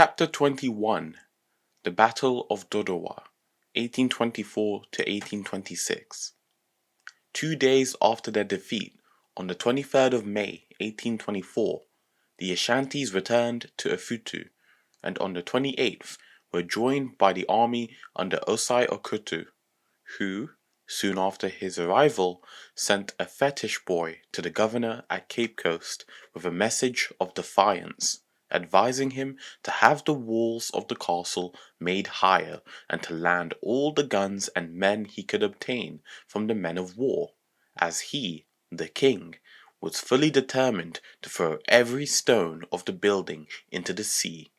Chapter 21 The Battle of Dodowa, 1824 to 1826. 2 days after their defeat, on the 23rd of May, 1824, the Ashantis returned to Efutu, and on the 28th were joined by the army under Osai Okutu, who, soon after his arrival, sent a fetish boy to the governor at Cape Coast with a message of defiance, advising him to have the walls of the castle made higher and to land all the guns and men he could obtain from the men of war, as he, the king, was fully determined to throw every stone of the building into the sea.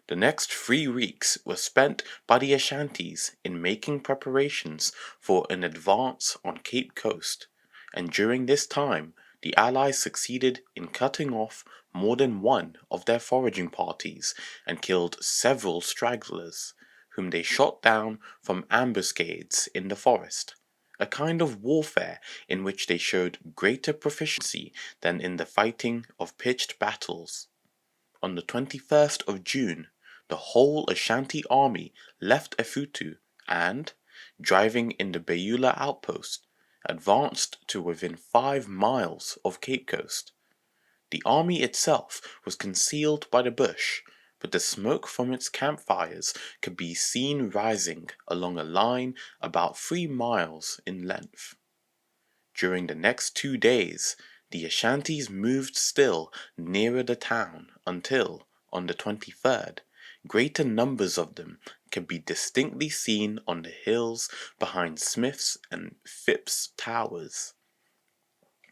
The next 3 weeks were spent by the Ashantis in making preparations for an advance on Cape Coast, and during this time the Allies succeeded in cutting off more than one of their foraging parties and killed several stragglers, whom they shot down from ambuscades in the forest, a kind of warfare in which they showed greater proficiency than in the fighting of pitched battles. On the 21st of June, the whole Ashanti army left Efutu and, driving in the Beulah outpost, advanced to within 5 miles of Cape Coast. The army itself was concealed by the bush, but the smoke from its campfires could be seen rising along a line about 3 miles in length. During the next 2 days, the Ashantis moved still nearer the town until, on the 23rd, greater numbers of them could be distinctly seen on the hills behind Smith's and Phipps towers.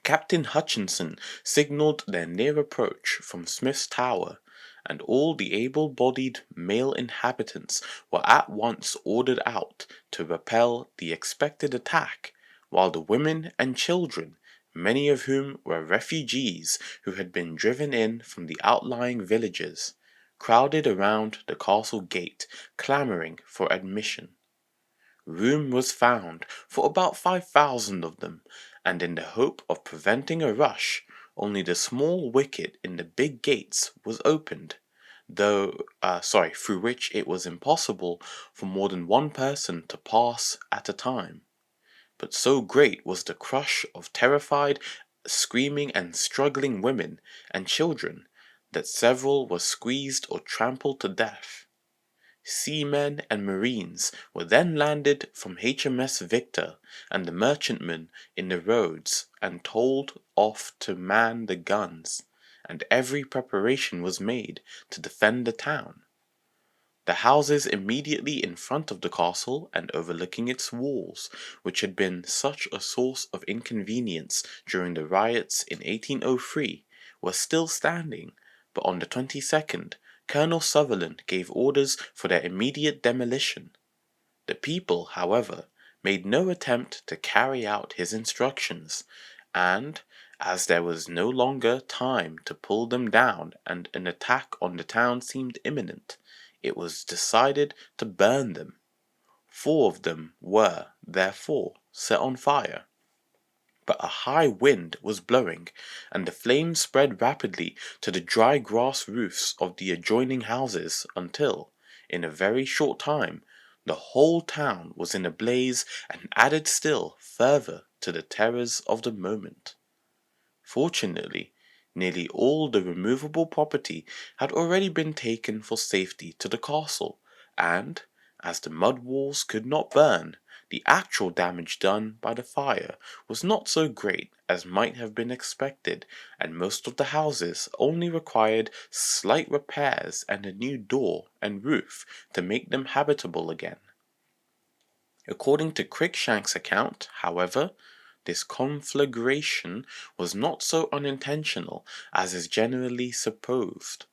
Captain Hutchinson signalled their near approach from Smith's tower, and all the able-bodied male inhabitants were at once ordered out to repel the expected attack, while the women and children, many of whom were refugees who had been driven in from the outlying villages, crowded around the castle gate, clamouring for admission. Room was found for about 5,000 of them, and in the hope of preventing a rush, only the small wicket in the big gates was opened, through which it was impossible for more than one person to pass at a time. But so great was the crush of terrified, screaming and struggling women and children that several were squeezed or trampled to death. Seamen and marines were then landed from HMS Victor and the merchantmen in the roads and told off to man the guns, and every preparation was made to defend the town. The houses immediately in front of the castle and overlooking its walls, which had been such a source of inconvenience during the riots in 1803, were still standing, but on the 22nd, Colonel Sutherland gave orders for their immediate demolition. The people, however, made no attempt to carry out his instructions, and, as there was no longer time to pull them down and an attack on the town seemed imminent, it was decided to burn them. 4 of them were, therefore, set on fire. But a high wind was blowing, and the flames spread rapidly to the dry grass roofs of the adjoining houses until, in a very short time, the whole town was in a blaze and added still further to the terrors of the moment. Fortunately, nearly all the removable property had already been taken for safety to the castle, and, as the mud walls could not burn, the actual damage done by the fire was not so great as might have been expected, and most of the houses only required slight repairs and a new door and roof to make them habitable again. According to Cruikshank's account, however, this conflagration was not so unintentional as is generally supposed.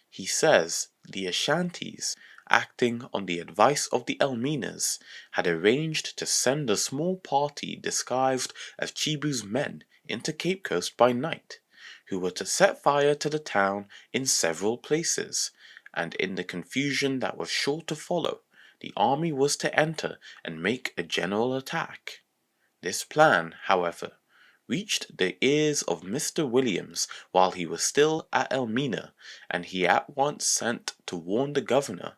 He says the Ashantis, acting on the advice of the Elminas, had arranged to send a small party disguised as Chibu's men into Cape Coast by night, who were to set fire to the town in several places, and in the confusion that was sure to follow, the army was to enter and make a general attack. This plan, however, reached the ears of Mr. Williams while he was still at Elmina, and he at once sent to warn the governor.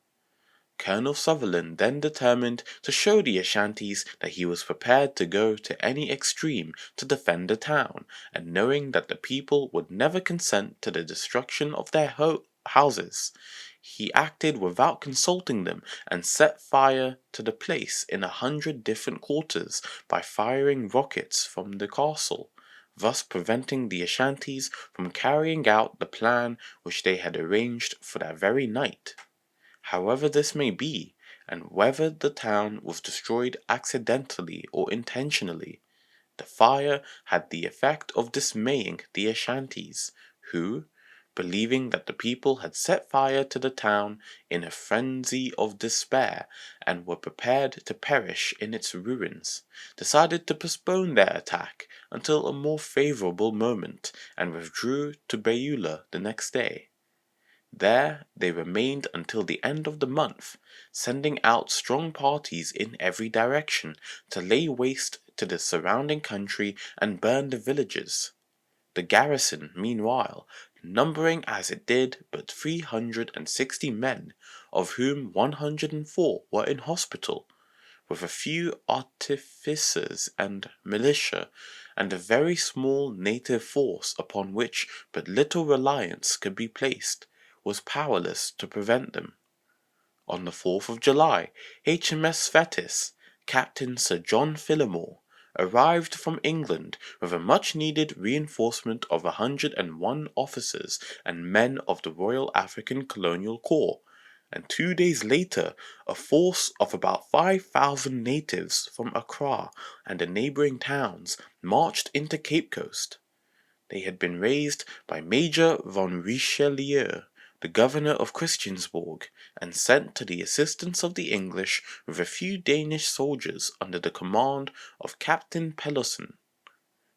Colonel Sutherland then determined to show the Ashantis that he was prepared to go to any extreme to defend the town, and knowing that the people would never consent to the destruction of their houses, he acted without consulting them and set fire to the place in 100 different quarters by firing rockets from the castle, thus preventing the Ashantis from carrying out the plan which they had arranged for that very night. However this may be, and whether the town was destroyed accidentally or intentionally, the fire had the effect of dismaying the Ashantis, who, believing that the people had set fire to the town in a frenzy of despair and were prepared to perish in its ruins, decided to postpone their attack until a more favorable moment and withdrew to Beulah the next day. There they remained until the end of the month, sending out strong parties in every direction to lay waste to the surrounding country and burn the villages. The garrison, meanwhile, numbering as it did but 360 men, of whom 104 were in hospital, with a few artificers and militia, and a very small native force upon which but little reliance could be placed, was powerless to prevent them. On the 4th of July, HMS Thetis, Captain Sir John Phillimore, arrived from England with a much-needed reinforcement of 101 officers and men of the Royal African Colonial Corps, and 2 days later a force of about 5,000 natives from Accra and the neighbouring towns marched into Cape Coast. They had been raised by Major von Richelieu, the governor of Christiansborg, and sent to the assistance of the English with a few Danish soldiers under the command of Captain Peloson.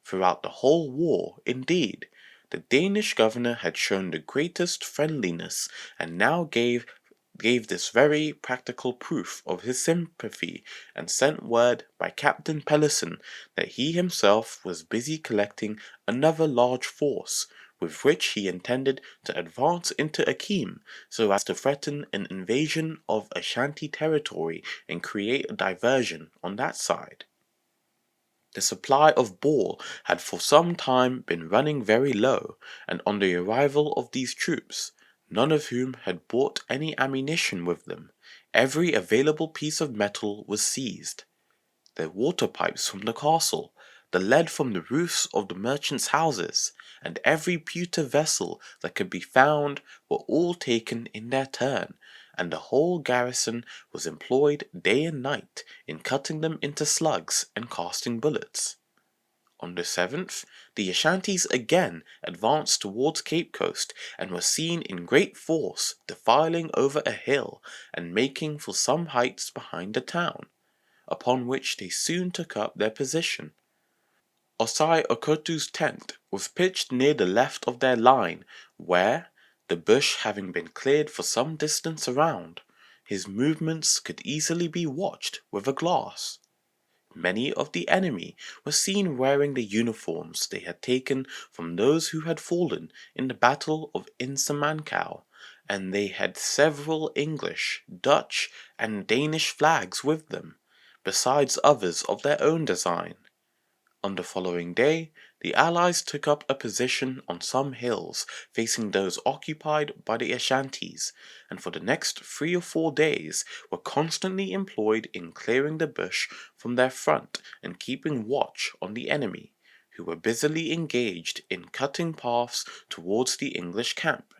Throughout the whole war, indeed, the Danish governor had shown the greatest friendliness, and now gave this very practical proof of his sympathy, and sent word by Captain Peloson that he himself was busy collecting another large force, with which he intended to advance into Akeem, so as to threaten an invasion of Ashanti territory and create a diversion on that side. The supply of ball had for some time been running very low, and on the arrival of these troops, none of whom had brought any ammunition with them, every available piece of metal was seized. The water pipes from the castle, the lead from the roofs of the merchants' houses, and every pewter vessel that could be found were all taken in their turn, and the whole garrison was employed day and night in cutting them into slugs and casting bullets. On the 7th, the Ashantis again advanced towards Cape Coast, and were seen in great force defiling over a hill and making for some heights behind the town, upon which they soon took up their position. Osai Okotu's tent was pitched near the left of their line, where, the bush having been cleared for some distance around, his movements could easily be watched with a glass. Many of the enemy were seen wearing the uniforms they had taken from those who had fallen in the battle of Insamankow, and they had several English, Dutch, and Danish flags with them, besides others of their own design. On the following day, the Allies took up a position on some hills facing those occupied by the Ashantis, and for the next 3 or 4 days were constantly employed in clearing the bush from their front and keeping watch on the enemy, who were busily engaged in cutting paths towards the English camp.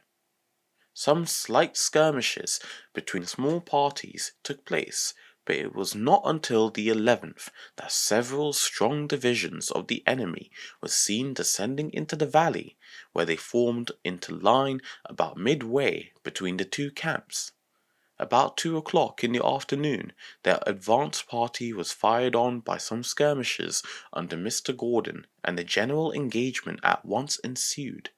Some slight skirmishes between small parties took place, but it was not until the 11th that several strong divisions of the enemy were seen descending into the valley, where they formed into line about midway between the two camps. About 2 o'clock in the afternoon, their advance party was fired on by some skirmishers under Mr. Gordon, and the general engagement at once ensued.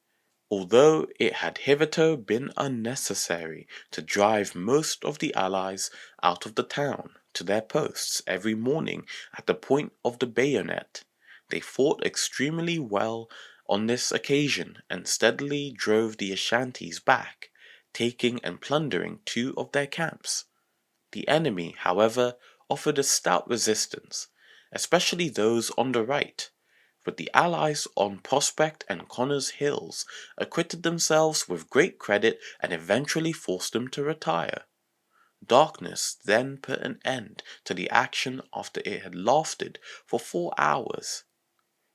Although it had hitherto been unnecessary to drive most of the Allies out of the town to their posts every morning at the point of the bayonet, They fought extremely well on this occasion and steadily drove the Ashantis back, taking and plundering 2 of their camps. The enemy, however, offered a stout resistance, especially those on the right, but the Allies on Prospect and Connors Hills acquitted themselves with great credit and eventually forced them to retire. Darkness then put an end to the action after it had lasted for 4 hours.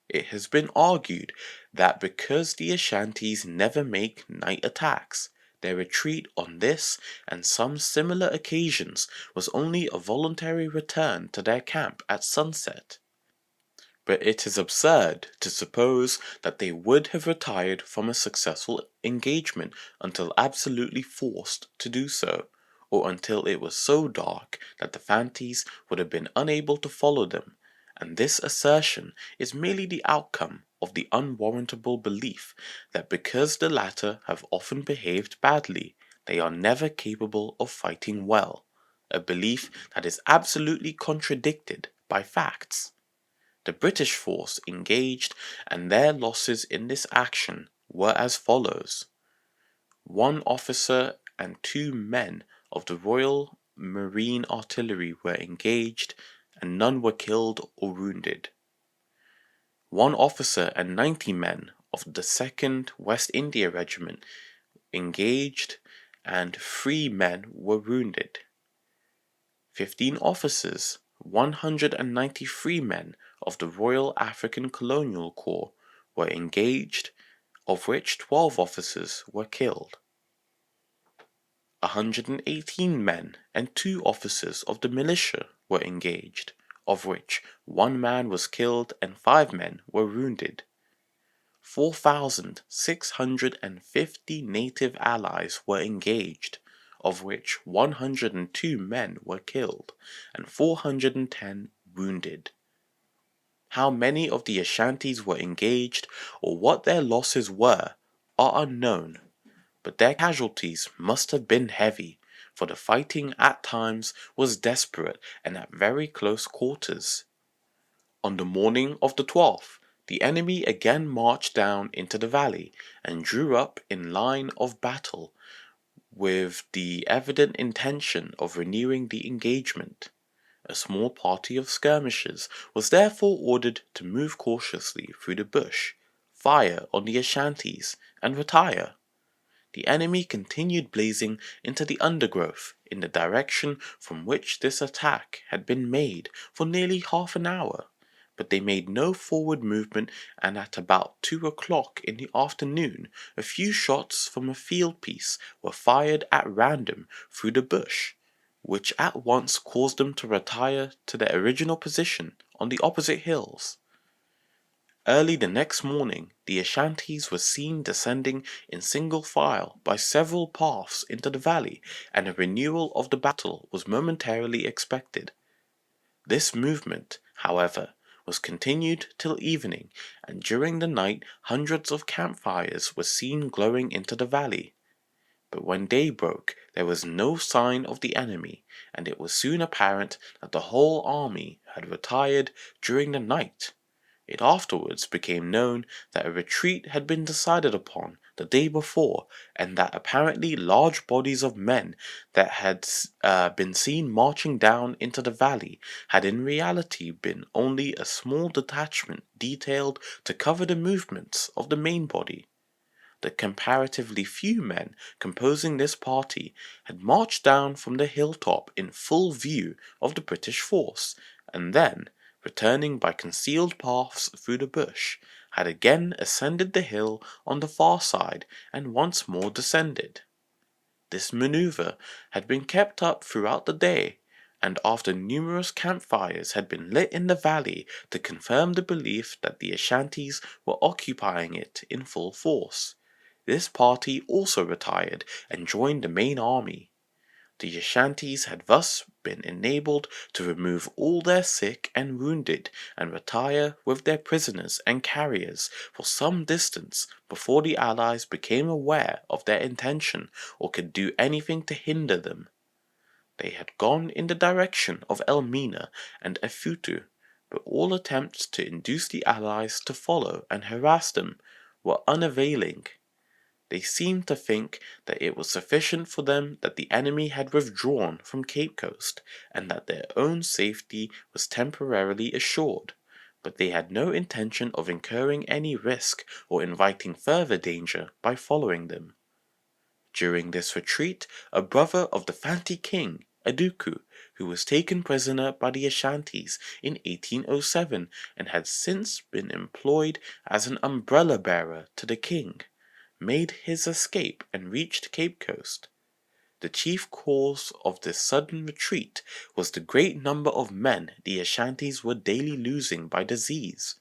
It has been argued that because the Ashantis never make night attacks, their retreat on this and some similar occasions was only a voluntary return to their camp at sunset. But it is absurd to suppose that they would have retired from a successful engagement until absolutely forced to do so, or until it was so dark that the Fantis would have been unable to follow them, and this assertion is merely the outcome of the unwarrantable belief that because the latter have often behaved badly, they are never capable of fighting well, a belief that is absolutely contradicted by facts. The British force engaged and their losses in this action were as follows. 1 officer and 2 men of the Royal Marine Artillery were engaged and none were killed or wounded. 1 officer and 90 men of the 2nd West India Regiment engaged and 3 men were wounded. 15 officers, 193 men of the Royal African Colonial Corps were engaged, of which 12 officers were killed. 118 men and 2 officers of the militia were engaged, of which 1 man was killed and 5 men were wounded. 4,650 native allies were engaged, of which 102 men were killed and 410 wounded. How many of the Ashantis were engaged or what their losses were are unknown, but their casualties must have been heavy, for the fighting at times was desperate and at very close quarters. On the morning of the 12th, the enemy again marched down into the valley and drew up in line of battle with the evident intention of renewing the engagement. A small party of skirmishers was therefore ordered to move cautiously through the bush, fire on the Ashantis, and retire. The enemy continued blazing into the undergrowth in the direction from which this attack had been made for nearly half an hour, but they made no forward movement, and at about 2 o'clock in the afternoon a few shots from a field piece were fired at random through the bush, which at once caused them to retire to their original position on the opposite hills. Early the next morning the Ashantis were seen descending in single file by several paths into the valley, and a renewal of the battle was momentarily expected. This movement, however, was continued till evening, and during the night hundreds of campfires were seen glowing into the valley. But when day broke there was no sign of the enemy, and it was soon apparent that the whole army had retired during the night. It afterwards became known that a retreat had been decided upon the day before, and that apparently large bodies of men that had been seen marching down into the valley had in reality been only a small detachment detailed to cover the movements of the main body. The comparatively few men composing this party had marched down from the hilltop in full view of the British force, and then, returning by concealed paths through the bush, had again ascended the hill on the far side and once more descended. This maneuver had been kept up throughout the day, and after numerous campfires had been lit in the valley to confirm the belief that the Ashantis were occupying it in full force, this party also retired and joined the main army. The Ashantis had thus been enabled to remove all their sick and wounded and retire with their prisoners and carriers for some distance before the Allies became aware of their intention or could do anything to hinder them. They had gone in the direction of Elmina and Efutu, but all attempts to induce the Allies to follow and harass them were unavailing. They seemed to think that it was sufficient for them that the enemy had withdrawn from Cape Coast and that their own safety was temporarily assured, but they had no intention of incurring any risk or inviting further danger by following them. During this retreat, a brother of the Fanti king, Aduku, who was taken prisoner by the Ashantis in 1807 and had since been employed as an umbrella bearer to the king, made his escape and reached Cape Coast. The chief cause of this sudden retreat was the great number of men the Ashantis were daily losing by disease.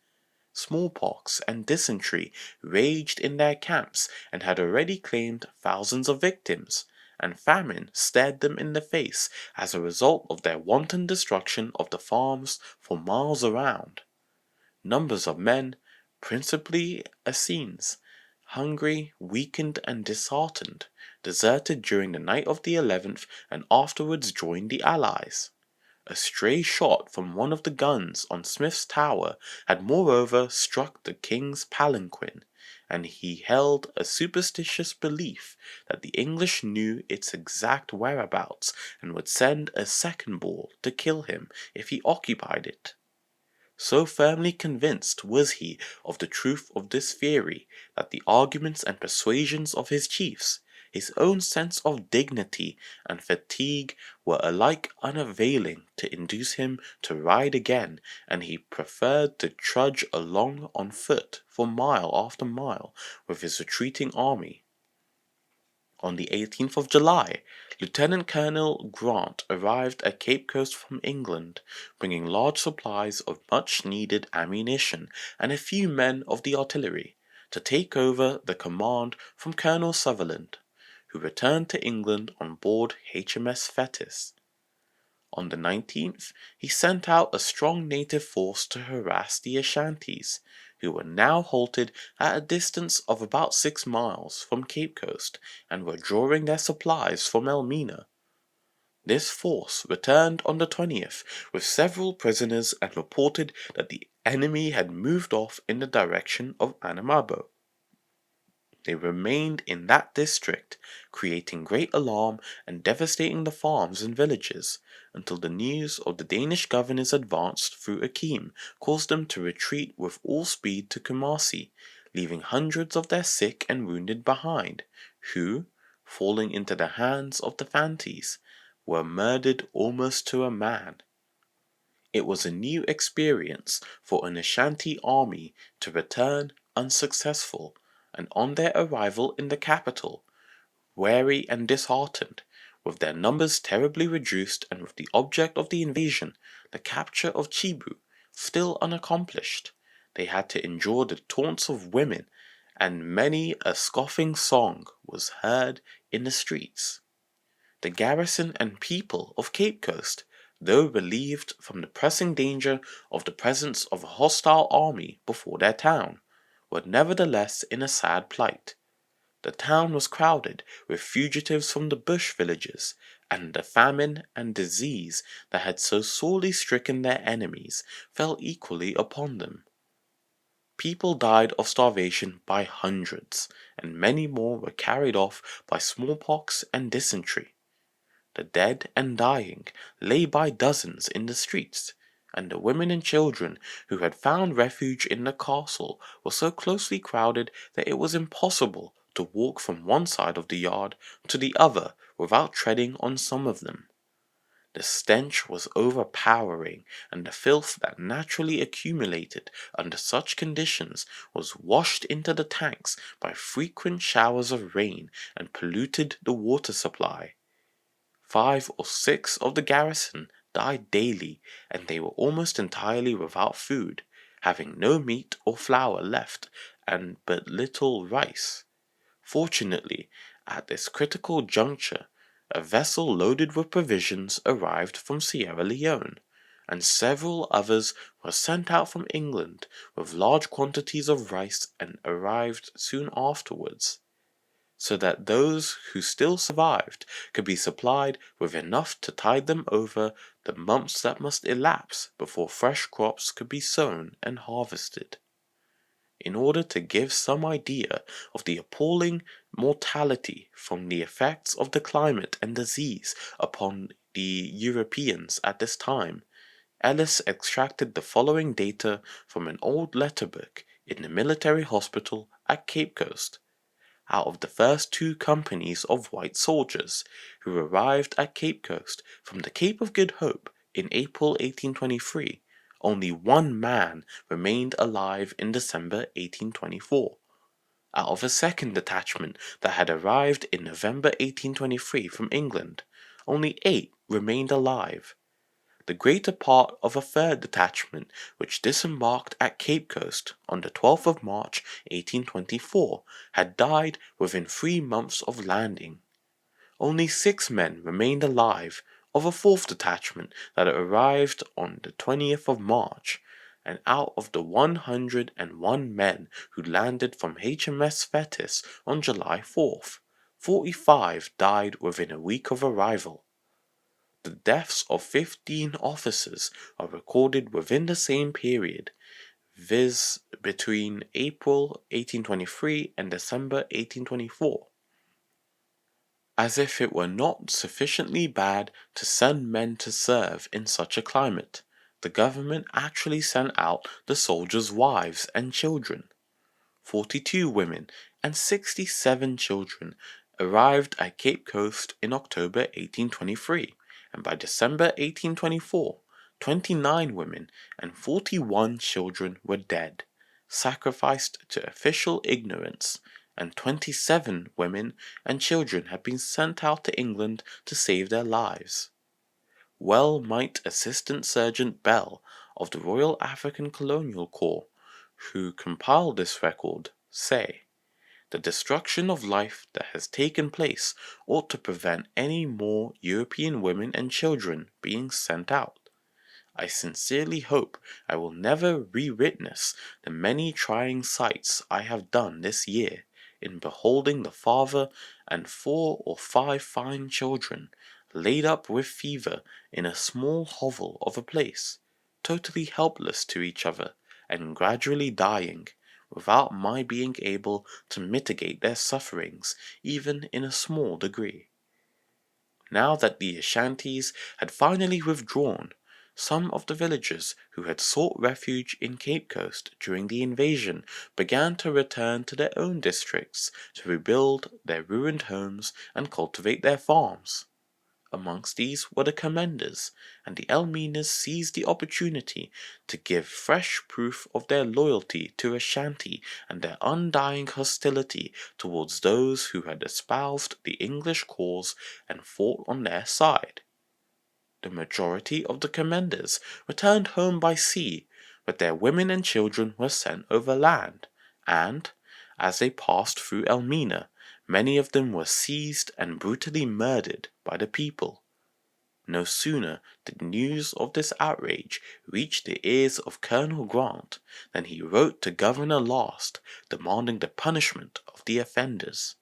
Smallpox and dysentery raged in their camps and had already claimed thousands of victims, and famine stared them in the face as a result of their wanton destruction of the farms for miles around. Numbers of men, principally Essenes, hungry, weakened, and disheartened, deserted during the night of the 11th and afterwards joined the Allies. A stray shot from one of the guns on Smith's Tower had moreover struck the king's palanquin, and he held a superstitious belief that the English knew its exact whereabouts and would send a second ball to kill him if he occupied it. So firmly convinced was he of the truth of this theory that the arguments and persuasions of his chiefs, his own sense of dignity and fatigue were alike unavailing to induce him to ride again, and he preferred to trudge along on foot for mile after mile with his retreating army. On the 18th of July, Lieutenant Colonel Grant arrived at Cape Coast from England, bringing large supplies of much-needed ammunition and a few men of the artillery, to take over the command from Colonel Sutherland, who returned to England on board HMS Thetis. On the 19th, he sent out a strong native force to harass the Ashantis, who were now halted at a distance of about 6 miles from Cape Coast and were drawing their supplies from Elmina. This force returned on the 20th with several prisoners and reported that the enemy had moved off in the direction of Anamabo. They remained in that district, creating great alarm and devastating the farms and villages, until the news of the Danish governor's advance through Akim caused them to retreat with all speed to Kumasi, leaving hundreds of their sick and wounded behind, who, falling into the hands of the Fantis, were murdered almost to a man. It was a new experience for an Ashanti army to return unsuccessful, and on their arrival in the capital, weary and disheartened, with their numbers terribly reduced and with the object of the invasion, the capture of Chibu, still unaccomplished, they had to endure the taunts of women, and many a scoffing song was heard in the streets. The garrison and people of Cape Coast, though relieved from the pressing danger of the presence of a hostile army before their town, were nevertheless in a sad plight. The town was crowded with fugitives from the bush villages, and the famine and disease that had so sorely stricken their enemies fell equally upon them. People died of starvation by hundreds, and many more were carried off by smallpox and dysentery. The dead and dying lay by dozens in the streets, and the women and children who had found refuge in the castle were so closely crowded that it was impossible to walk from one side of the yard to the other without treading on some of them. The stench was overpowering, and the filth that naturally accumulated under such conditions was washed into the tanks by frequent showers of rain and polluted the water supply. 5 or 6 of the garrison died daily, and they were almost entirely without food, having no meat or flour left and but little rice. Fortunately, at this critical juncture, a vessel loaded with provisions arrived from Sierra Leone, and several others were sent out from England with large quantities of rice and arrived soon afterwards. so that those who still survived could be supplied with enough to tide them over the months that must elapse before fresh crops could be sown and harvested. In order to give some idea of the appalling mortality from the effects of the climate and disease upon the Europeans at this time, Ellis extracted the following data from an old letter book in the military hospital at Cape Coast. Out of the first 2 companies of white soldiers who arrived at Cape Coast from the Cape of Good Hope in April 1823, only 1 man remained alive in December 1824. Out of a second detachment that had arrived in November 1823 from England, only 8 remained alive. The greater part of a third detachment which disembarked at Cape Coast on the 12th of March 1824 had died within 3 months of landing. Only 6 men remained alive of a fourth detachment that arrived on the 20th of March, and out of the 101 men who landed from HMS Thetis on July 4th, 45 died within a week of arrival. The deaths of 15 officers are recorded within the same period, viz. Between April 1823 and December 1824. As if it were not sufficiently bad to send men to serve in such a climate, the government actually sent out the soldiers' wives and children. 42 women and 67 children arrived at Cape Coast in October 1823, and by December 1824, 29 women and 41 children were dead, sacrificed to official ignorance, and 27 women and children had been sent out to England to save their lives. Well might Assistant Sergeant Bell of the Royal African Colonial Corps, who compiled this record, say, "The destruction of life that has taken place ought to prevent any more European women and children being sent out. I sincerely hope I will never re-witness the many trying sights I have done this year in beholding the father and 4 or 5 fine children laid up with fever in a small hovel of a place, totally helpless to each other, and gradually dying, without my being able to mitigate their sufferings even in a small degree." Now that the Ashantis had finally withdrawn, some of the villagers who had sought refuge in Cape Coast during the invasion began to return to their own districts to rebuild their ruined homes and cultivate their farms. Amongst these were the Commanders, and the Elminas seized the opportunity to give fresh proof of their loyalty to Ashanti and their undying hostility towards those who had espoused the English cause and fought on their side. The majority of the Commanders returned home by sea, but their women and children were sent overland, and, as they passed through Elmina, many of them were seized and brutally murdered by the people. No sooner did news of this outrage reach the ears of Colonel Grant than he wrote to Governor Last demanding the punishment of the offenders.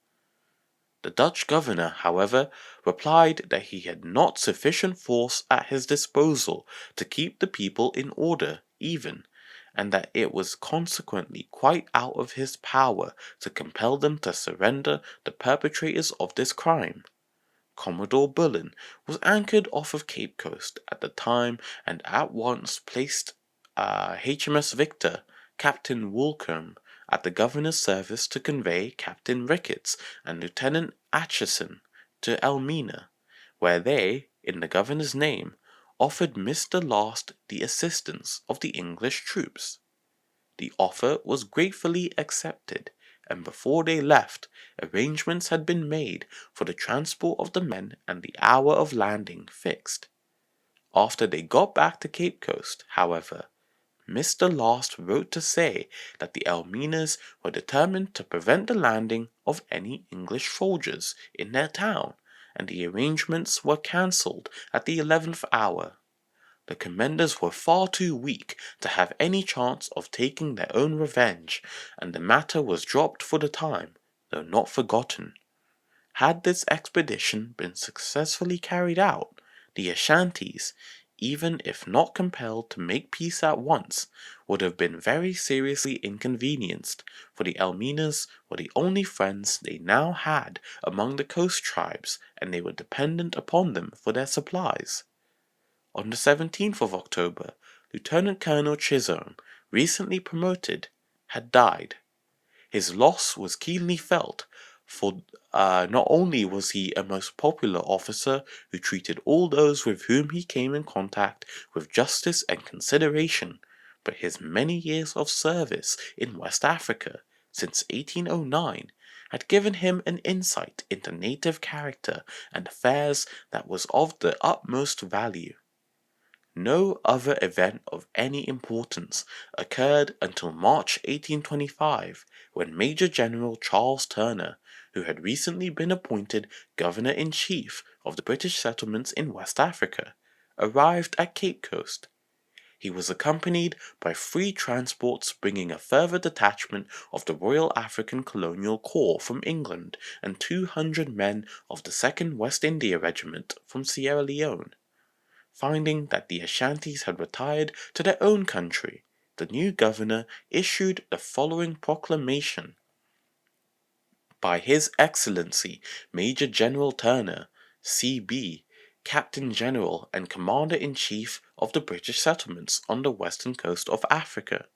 The Dutch governor, however, replied that he had not sufficient force at his disposal to keep the people in order even, and that it was consequently quite out of his power to compel them to surrender the perpetrators of this crime. Commodore Bullen was anchored off of Cape Coast at the time and at once placed HMS Victor, Captain Woolcombe, at the governor's service to convey Captain Ricketts and Lieutenant Atchison to Elmina, where they, in the governor's name, offered Mr. Last the assistance of the English troops. The offer was gratefully accepted, and before they left, arrangements had been made for the transport of the men and the hour of landing fixed. After they got back to Cape Coast, however, Mr. Last wrote to say that the Elminas were determined to prevent the landing of any English soldiers in their town, and the arrangements were cancelled at the 11th hour. The Commanders were far too weak to have any chance of taking their own revenge, and the matter was dropped for the time, though not forgotten. Had this expedition been successfully carried out, the Ashantis, even if not compelled to make peace at once, would have been very seriously inconvenienced, for the Elminas were the only friends they now had among the coast tribes, and they were dependent upon them for their supplies. On the 17th of October, Lieutenant Colonel Chisholm, recently promoted, had died. His loss was keenly felt, for not only was he a most popular officer who treated all those with whom he came in contact with justice and consideration, but his many years of service in West Africa, since 1809, had given him an insight into native character and affairs that was of the utmost value. No other event of any importance occurred until March 1825, when Major General Charles Turner, who had recently been appointed Governor-in-Chief of the British settlements in West Africa, arrived at Cape Coast. He was accompanied by 3 transports bringing a further detachment of the Royal African Colonial Corps from England and 200 men of the 2nd West India Regiment from Sierra Leone. Finding that the Ashantis had retired to their own country, the new governor issued the following proclamation: By His Excellency Major General Turner, C.B., Captain General and Commander-in-Chief of the British settlements on the western coast of Africa,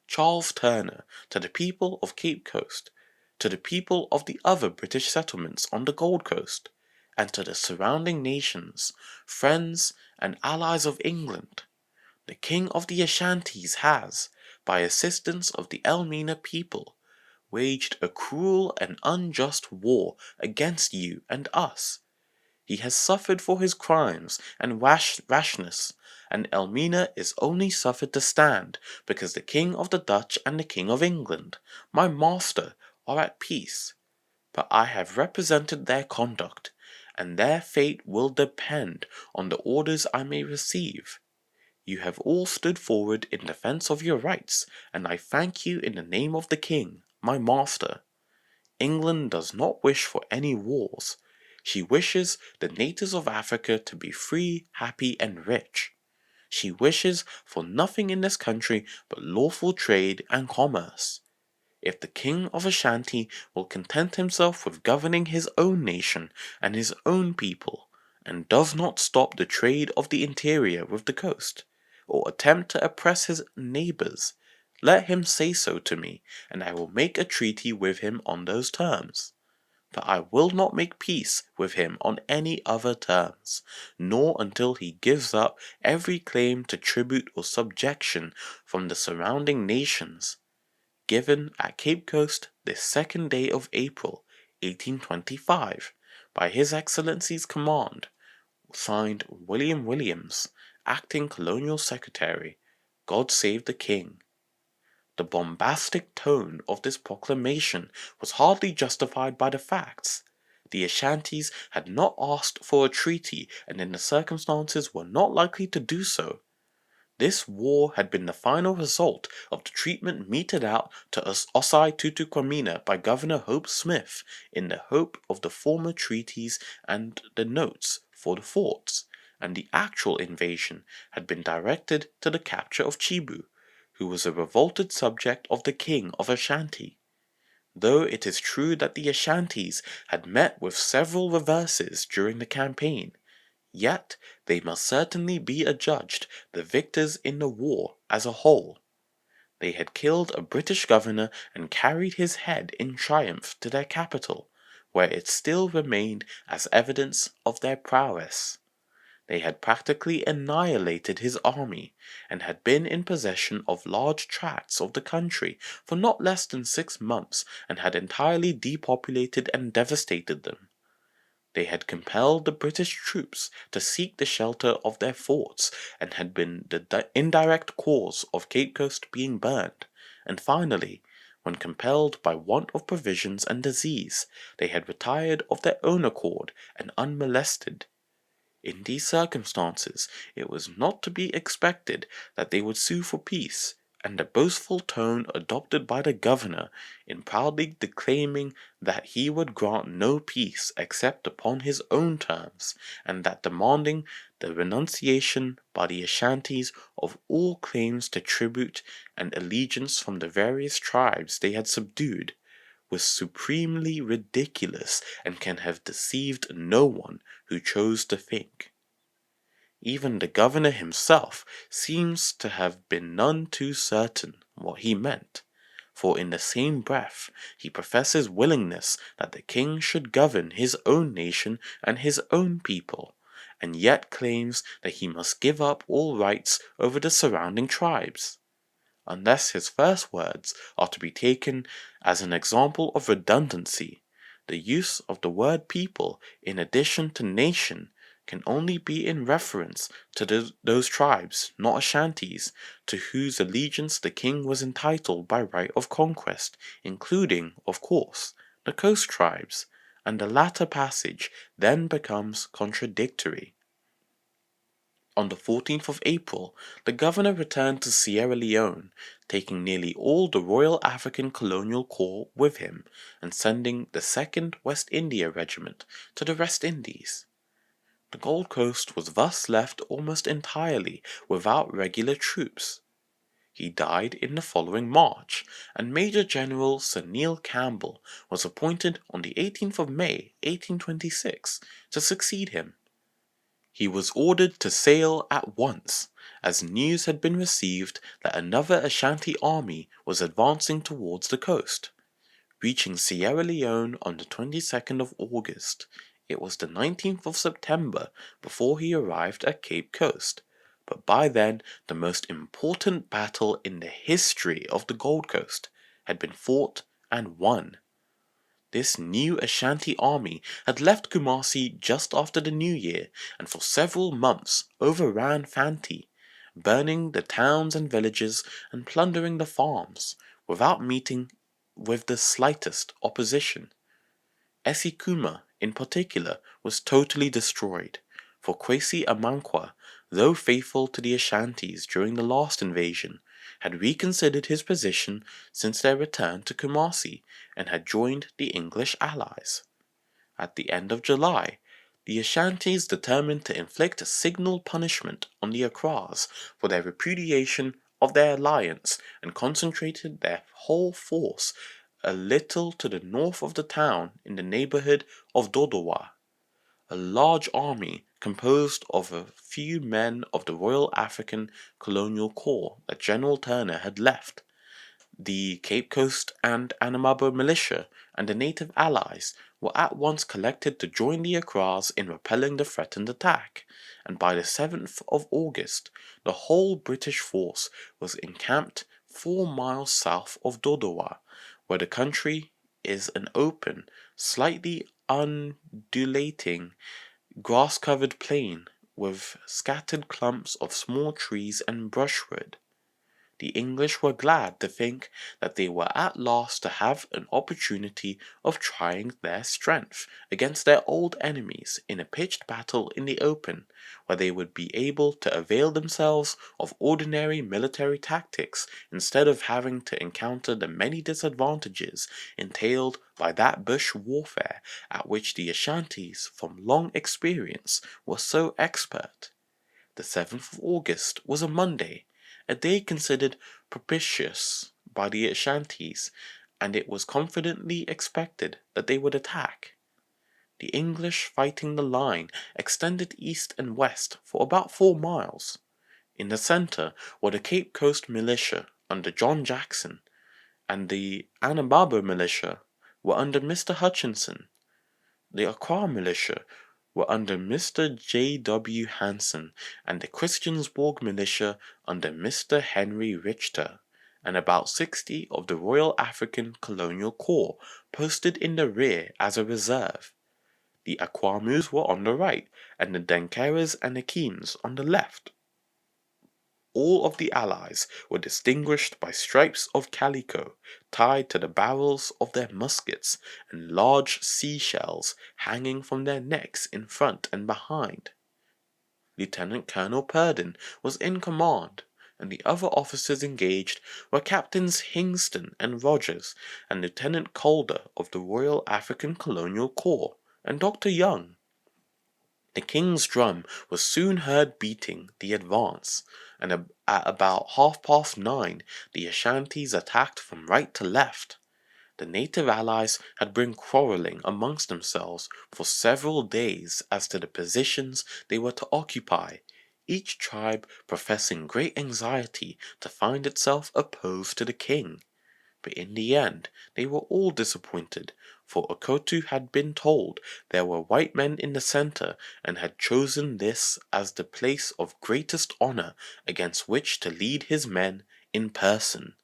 Charles Turner, to the people of Cape Coast, to the people of the other British settlements on the Gold Coast, and to the surrounding nations, friends and allies of England. The King of the Ashantis has, by assistance of the Elmina people, waged a cruel and unjust war against you and us. He has suffered for his crimes and rashness, and Elmina is only suffered to stand because the King of the Dutch and the King of England, my master, are at peace. But I have represented their conduct, and their fate will depend on the orders I may receive. You have all stood forward in defense of your rights, and I thank you in the name of the King, my master. England does not wish for any wars. She wishes the natives of Africa to be free, happy, and rich. She wishes for nothing in this country but lawful trade and commerce. If the King of Ashanti will content himself with governing his own nation and his own people, and does not stop the trade of the interior with the coast, or attempt to oppress his neighbors, let him say so to me, and I will make a treaty with him on those terms. But I will not make peace with him on any other terms, nor until he gives up every claim to tribute or subjection from the surrounding nations. Given at Cape Coast this 2nd day of April, 1825, by His Excellency's command, signed William Williams, Acting Colonial Secretary. God save the King. The bombastic tone of this proclamation was hardly justified by the facts. The Ashantis had not asked for a treaty, and in the circumstances were not likely to do so. This war had been the final result of the treatment meted out to Osai Tutu Kwamina by Governor Hope Smith in the hope of the former treaties and the notes for the forts, and the actual invasion had been directed to the capture of Chibu, who was a revolted subject of the King of Ashanti. Though it is true that the Ashantis had met with several reverses during the campaign, yet they must certainly be adjudged the victors in the war as a whole. They had killed a British governor and carried his head in triumph to their capital, where it still remained as evidence of their prowess. They had practically annihilated his army, and had been in possession of large tracts of the country for not less than 6 months, and had entirely depopulated and devastated them. They had compelled the British troops to seek the shelter of their forts, and had been the indirect cause of Cape Coast being burned, and finally, when compelled by want of provisions and disease, they had retired of their own accord and unmolested. In these circumstances, it was not to be expected that they would sue for peace, and the boastful tone adopted by the governor in proudly declaiming that he would grant no peace except upon his own terms, and that demanding the renunciation by the Ashantis of all claims to tribute and allegiance from the various tribes they had subdued, was supremely ridiculous and can have deceived no one who chose to think. Even the governor himself seems to have been none too certain what he meant, for in the same breath he professes willingness that the king should govern his own nation and his own people, and yet claims that he must give up all rights over the surrounding tribes. Unless his first words are to be taken as an example of redundancy, the use of the word people in addition to nation can only be in reference to those tribes, not Ashantis, to whose allegiance the king was entitled by right of conquest, including, of course, the coast tribes, and the latter passage then becomes contradictory. On the 14th of April, the governor returned to Sierra Leone, taking nearly all the Royal African Colonial Corps with him, and sending the 2nd West India Regiment to the West Indies. The Gold Coast was thus left almost entirely without regular troops. He died in the following March, and Major General Sir Neil Campbell was appointed on the 18th of May, 1826, to succeed him. He was ordered to sail at once, as news had been received that another Ashanti army was advancing towards the coast. Reaching Sierra Leone on the 22nd of August, it was the 19th of September before he arrived at Cape Coast, but by then the most important battle in the history of the Gold Coast had been fought and won. This new Ashanti army had left Kumasi just after the New Year, and for several months overran Fanti, burning the towns and villages and plundering the farms, without meeting with the slightest opposition. Esikuma, in particular, was totally destroyed, for Kwesi Amankwa, though faithful to the Ashantis during the last invasion, had reconsidered his position since their return to Kumasi, and had joined the English allies. At the end of July, the Ashantis determined to inflict a signal punishment on the Accras for their repudiation of their alliance, and concentrated their whole force a little to the north of the town in the neighborhood of Dodowa. A large army composed of a few men of the Royal African Colonial Corps that General Turner had left, the Cape Coast and Anamabo militia, and the native allies were at once collected to join the Accras in repelling the threatened attack, and by the 7th of August the whole British force was encamped 4 miles south of Dodowa, where the country is an open, slightly undulating, grass-covered plain with scattered clumps of small trees and brushwood. The English were glad to think that they were at last to have an opportunity of trying their strength against their old enemies in a pitched battle in the open, where they would be able to avail themselves of ordinary military tactics instead of having to encounter the many disadvantages entailed by that bush warfare at which the Ashantis from long experience were so expert. The 7th of August was a Monday, a day considered propitious by the Ashantis, and it was confidently expected that they would attack. The English fighting the line extended east and west for about 4 miles. In the centre were the Cape Coast militia under John Jackson, and the Anamabo militia were under Mr. Hutchinson. The Accra militia were under Mr. J. W. Hanson, and the Christiansborg militia under Mr. Henry Richter, and about 60 of the Royal African Colonial Corps posted in the rear as a reserve. The Akwamus were on the right, and the Dankaras and Akeens on the left. All of the allies were distinguished by stripes of calico tied to the barrels of their muskets, and large sea-shells hanging from their necks in front and behind. Lieutenant Colonel Purdon was in command, and the other officers engaged were Captains Hingston and Rogers and Lieutenant Calder of the Royal African Colonial Corps and Dr. Young. The king's drum was soon heard beating the advance, and at about 9:30 the Ashantis attacked from right to left. The native allies had been quarrelling amongst themselves for several days as to the positions they were to occupy, each tribe professing great anxiety to find itself opposed to the king. But in the end they were all disappointed, for Okotu had been told there were white men in the centre and had chosen this as the place of greatest honour against which to lead his men in person.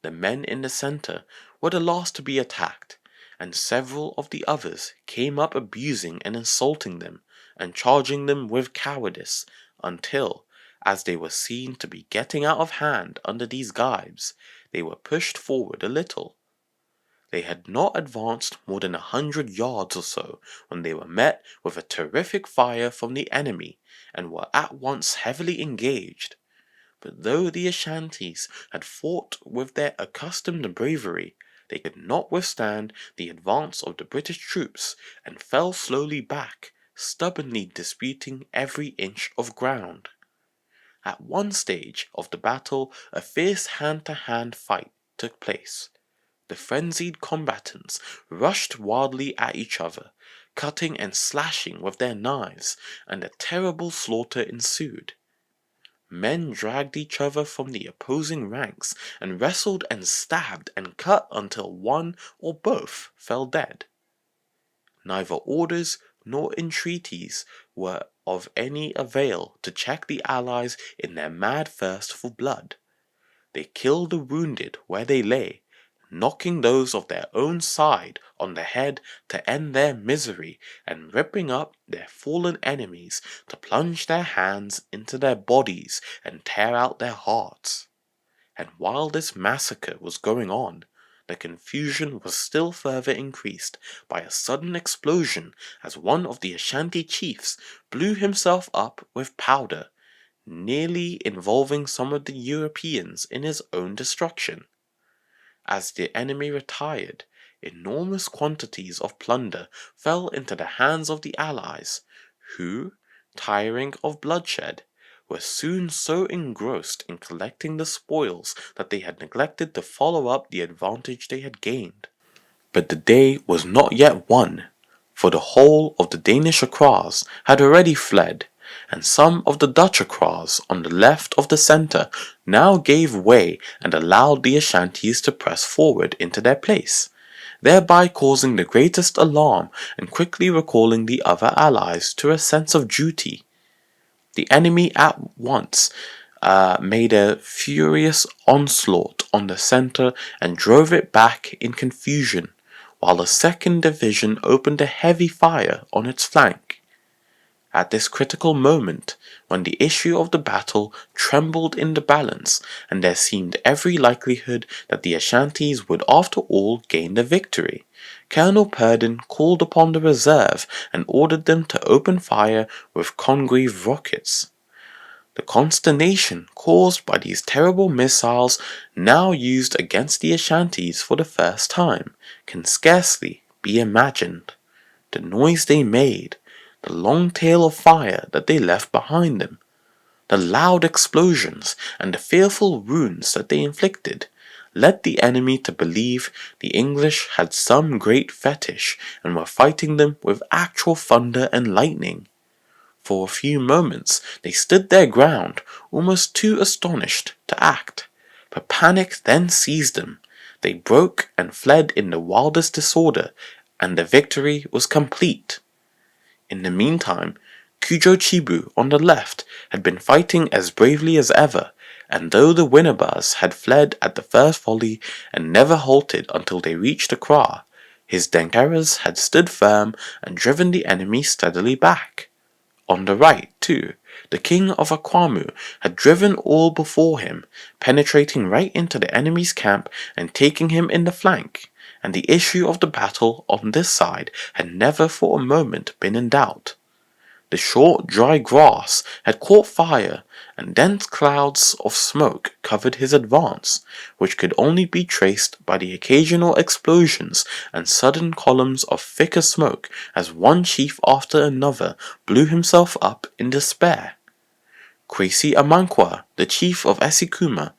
The men in the centre were the last to be attacked, and several of the others came up abusing and insulting them, and charging them with cowardice, until, as they were seen to be getting out of hand under these gibes, they were pushed forward a little. They had not advanced more than 100 yards or so when they were met with a terrific fire from the enemy, and were at once heavily engaged. But though the Ashantis had fought with their accustomed bravery, they could not withstand the advance of the British troops, and fell slowly back, stubbornly disputing every inch of ground. At one stage of the battle a fierce hand-to-hand fight took place. The frenzied combatants rushed wildly at each other, cutting and slashing with their knives, and a terrible slaughter ensued. Men dragged each other from the opposing ranks, and wrestled and stabbed and cut until one or both fell dead. Neither orders nor entreaties were of any avail to check the allies in their mad thirst for blood. They killed the wounded where they lay, knocking those of their own side on the head to end their misery, and ripping up their fallen enemies to plunge their hands into their bodies and tear out their hearts. And while this massacre was going on, the confusion was still further increased by a sudden explosion as one of the Ashanti chiefs blew himself up with powder, nearly involving some of the Europeans in his own destruction. As the enemy retired, enormous quantities of plunder fell into the hands of the allies, who, tiring of bloodshed, were soon so engrossed in collecting the spoils that they had neglected to follow up the advantage they had gained. But the day was not yet won, for the whole of the Danish Acras had already fled, and some of the Dutch Acras on the left of the centre now gave way and allowed the Ashantis to press forward into their place, thereby causing the greatest alarm and quickly recalling the other allies to a sense of duty. The enemy at once made a furious onslaught on the centre and drove it back in confusion, while the second division opened a heavy fire on its flank. At this critical moment, when the issue of the battle trembled in the balance, and there seemed every likelihood that the Ashantis would after all gain the victory, Colonel Purdon called upon the reserve and ordered them to open fire with Congreve rockets. The consternation caused by these terrible missiles, now used against the Ashantis for the first time, can scarcely be imagined. The noise they made, the long tail of fire that they left behind them, the loud explosions, and the fearful wounds that they inflicted, led the enemy to believe the English had some great fetish and were fighting them with actual thunder and lightning. For a few moments they stood their ground, almost too astonished to act, but panic then seized them. They broke and fled in the wildest disorder, and the victory was complete. In the meantime, Kujo Chibu on the left had been fighting as bravely as ever, and though the Winnebas had fled at the first volley and never halted until they reached Accra, his Dankaras had stood firm and driven the enemy steadily back. On the right, too, the king of Akwamu had driven all before him, penetrating right into the enemy's camp and taking him in the flank, and the issue of the battle on this side had never for a moment been in doubt. The short, dry grass had caught fire, and dense clouds of smoke covered his advance, which could only be traced by the occasional explosions and sudden columns of thicker smoke as one chief after another blew himself up in despair. Kwesi Amankwa, the chief of Esikuma,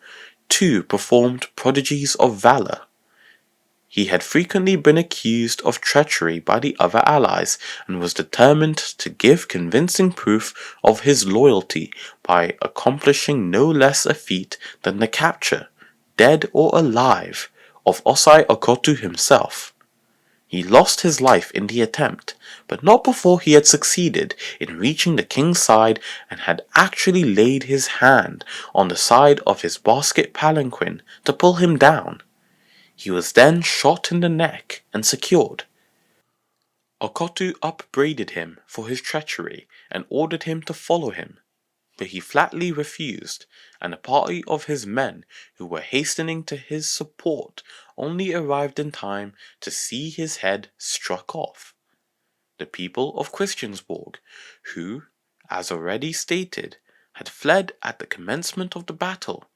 too performed prodigies of valor. He had frequently been accused of treachery by the other allies, and was determined to give convincing proof of his loyalty by accomplishing no less a feat than the capture, dead or alive, of Osai Okotu himself. He lost his life in the attempt, but not before he had succeeded in reaching the king's side and had actually laid his hand on the side of his basket palanquin to pull him down. He was then shot in the neck and secured. Okotu upbraided him for his treachery and ordered him to follow him, but he flatly refused, and a party of his men who were hastening to his support only arrived in time to see his head struck off. The people of Christiansborg, who, as already stated, had fled at the commencement of the battle,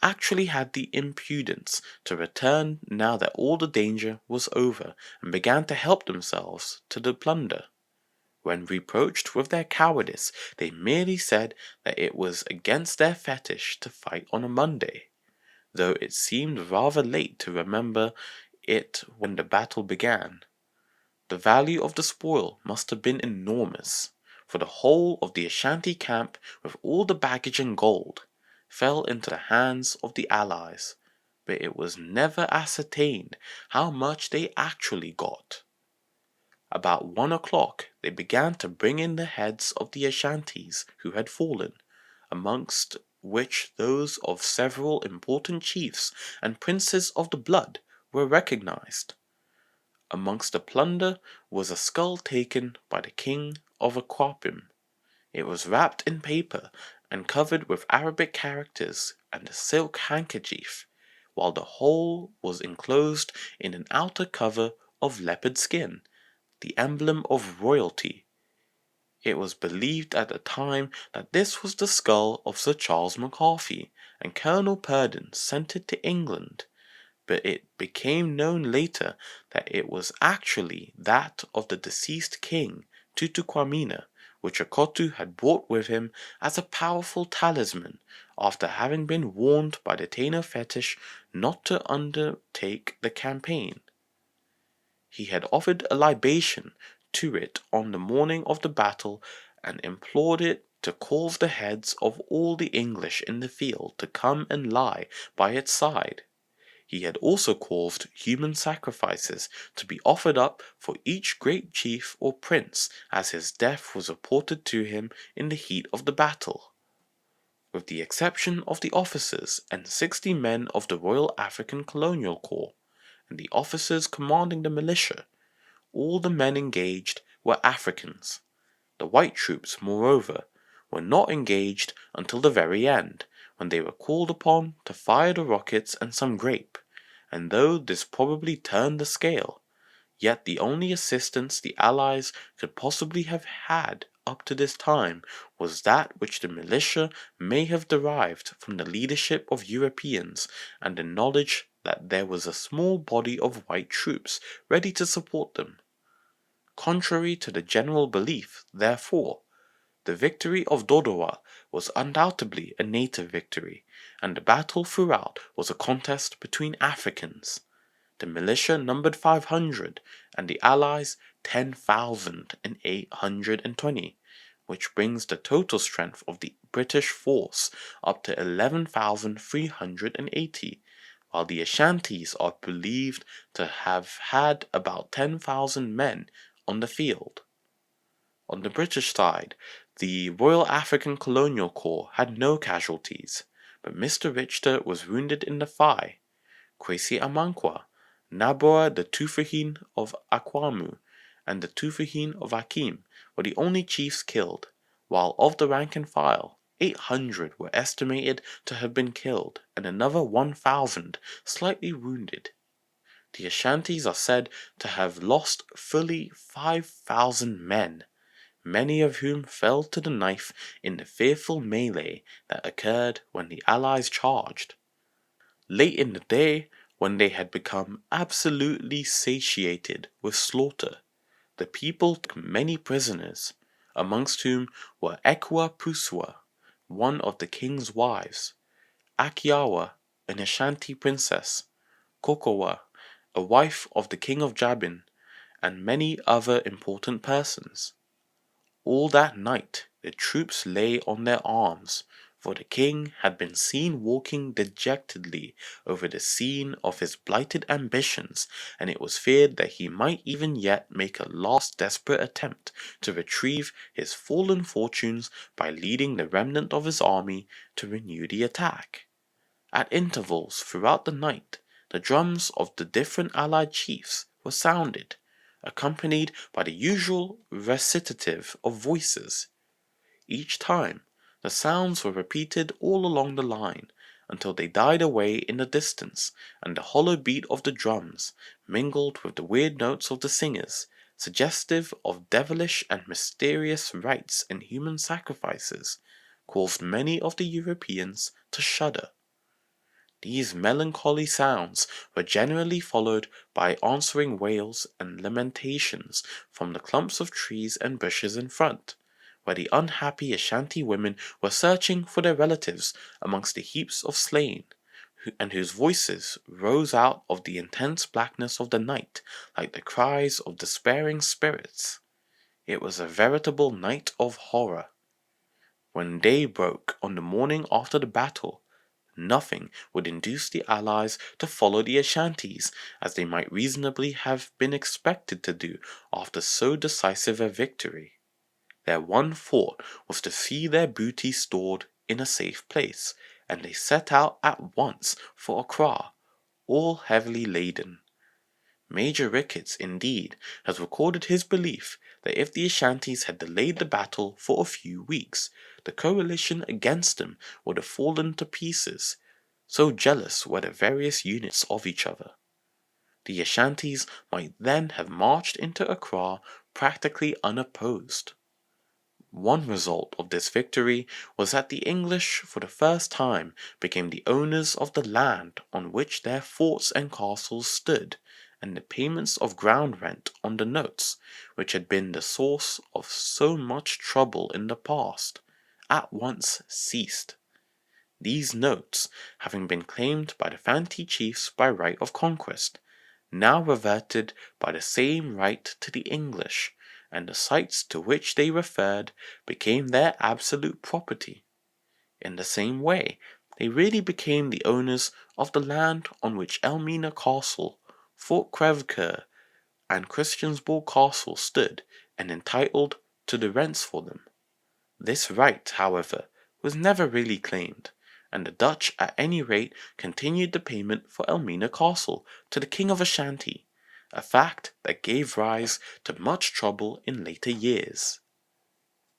actually had the impudence to return now that all the danger was over, and began to help themselves to the plunder. When reproached with their cowardice, they merely said that it was against their fetish to fight on a Monday, though it seemed rather late to remember it when the battle began. The value of the spoil must have been enormous, for the whole of the Ashanti camp, with all the baggage and gold, fell into the hands of the allies, but it was never ascertained how much they actually got. About 1 o'clock they began to bring in the heads of the Ashantis who had fallen, amongst which those of several important chiefs and princes of the blood were recognized. Amongst the plunder was a skull taken by the king of Aquapim. It was wrapped in paper and covered with Arabic characters and a silk handkerchief, while the whole was enclosed in an outer cover of leopard skin, the emblem of royalty. It was believed at the time that this was the skull of Sir Charles McCarthy, and Colonel Purdon sent it to England, but it became known later that it was actually that of the deceased king, Tutu Kwamina, which Okotu had brought with him as a powerful talisman after having been warned by the Taino fetish not to undertake the campaign. He had offered a libation to it on the morning of the battle and implored it to cause the heads of all the English in the field to come and lie by its side. He had also caused human sacrifices to be offered up for each great chief or prince, as his death was reported to him in the heat of the battle. With the exception of the officers and 60 men of the Royal African Colonial Corps, and the officers commanding the militia, all the men engaged were Africans. The white troops, moreover, were not engaged until the very end, when they were called upon to fire the rockets and some grape, and though this probably turned the scale, yet the only assistance the Allies could possibly have had up to this time was that which the militia may have derived from the leadership of Europeans and the knowledge that there was a small body of white troops ready to support them. Contrary to the general belief, therefore, the victory of Dodowa was undoubtedly a native victory, and the battle throughout was a contest between Africans. The militia numbered 500, and the Allies 10,820, which brings the total strength of the British force up to 11,380, while the Ashantis are believed to have had about 10,000 men on the field. On the British side, the Royal African Colonial Corps had no casualties, but Mr. Richter was wounded in the thigh. Kwesi Amankwa, Naboa the Tufuhin of Akwamu, and the Tufuhin of Akim were the only chiefs killed, while of the rank and file, 800 were estimated to have been killed, and another 1,000 slightly wounded. The Ashantis are said to have lost fully 5,000 men, many of whom fell to the knife in the fearful melee that occurred when the Allies charged. Late in the day, when they had become absolutely satiated with slaughter, the people took many prisoners, amongst whom were Ekwa Puswa, one of the king's wives, Akiawa, an Ashanti princess, Kokowa, a wife of the king of Jabin, and many other important persons. All that night the troops lay on their arms, for the king had been seen walking dejectedly over the scene of his blighted ambitions, and it was feared that he might even yet make a last desperate attempt to retrieve his fallen fortunes by leading the remnant of his army to renew the attack. At intervals throughout the night, the drums of the different allied chiefs were sounded, accompanied by the usual recitative of voices. Each time, the sounds were repeated all along the line, until they died away in the distance, and the hollow beat of the drums, mingled with the weird notes of the singers, suggestive of devilish and mysterious rites and human sacrifices, caused many of the Europeans to shudder. These melancholy sounds were generally followed by answering wails and lamentations from the clumps of trees and bushes in front, where the unhappy Ashanti women were searching for their relatives amongst the heaps of slain, and whose voices rose out of the intense blackness of the night like the cries of despairing spirits. It was a veritable night of horror. When day broke on the morning after the battle, nothing would induce the Allies to follow the Ashantis, as they might reasonably have been expected to do after so decisive a victory. Their one thought was to see their booty stored in a safe place, and they set out at once for Accra, all heavily laden. Major Ricketts, indeed, has recorded his belief that if the Ashantis had delayed the battle for a few weeks, the coalition against them would have fallen to pieces, so jealous were the various units of each other. The Ashantis might then have marched into Accra practically unopposed. One result of this victory was that the English for the first time became the owners of the land on which their forts and castles stood, and the payments of ground rent on the notes, which had been the source of so much trouble in the past, at once ceased. These notes, having been claimed by the Fanti chiefs by right of conquest, now reverted by the same right to the English, and the sites to which they referred became their absolute property. In the same way, they really became the owners of the land on which Elmina Castle, Fort Crèvecoeur, and Christiansborg Castle stood, and entitled to the rents for them. This right, however, was never really claimed, and the Dutch at any rate continued the payment for Elmina Castle to the King of Ashanti, a fact that gave rise to much trouble in later years.